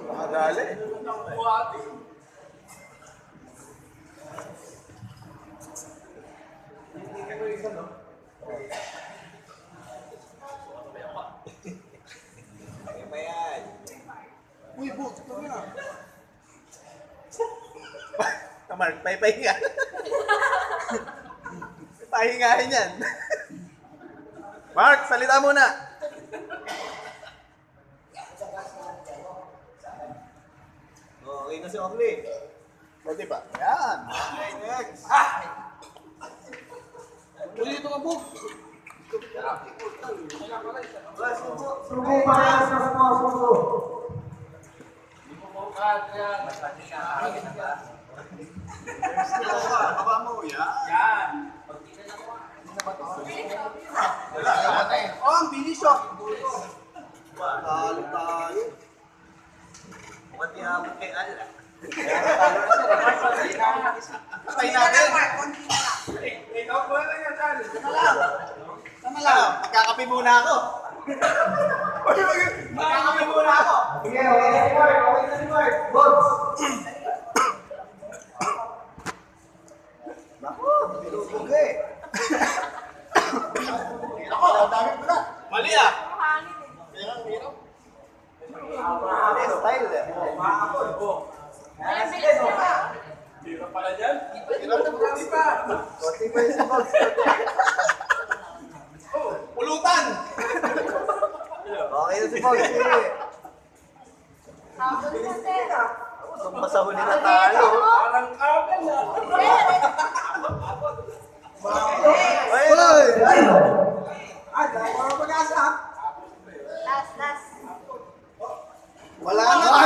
Nakadali. Uy, buti ka na. Kamar, pahinga. Pahingahin yan. Mark, salita muna. Okay na si Orly. Pwede ba? Yan. Okay, next. Uy, dito ka, Buk. Subo para sa subo. Baba mo, yan. Oh, ang bilis oh. Talo tayo. Pati habang kay Ala. Patay natin. Tama lang. Magkakape muna ako. Magkakape muna ako. Sige, okay na si Mark. Okay na si Mark. Bogs. Naku, bilubog eh. Ako, dami ko na. Mali ah. Style eh. Hirap pala dyan. Hirap na buti pa. Konti pa yung si Bogs. Pulutan. Okay na si Bogs. Sige. Kung masahuli na tayo. Parang kabel ah. Ay! Ay, dahil mga pag-asa. Last. Wala na.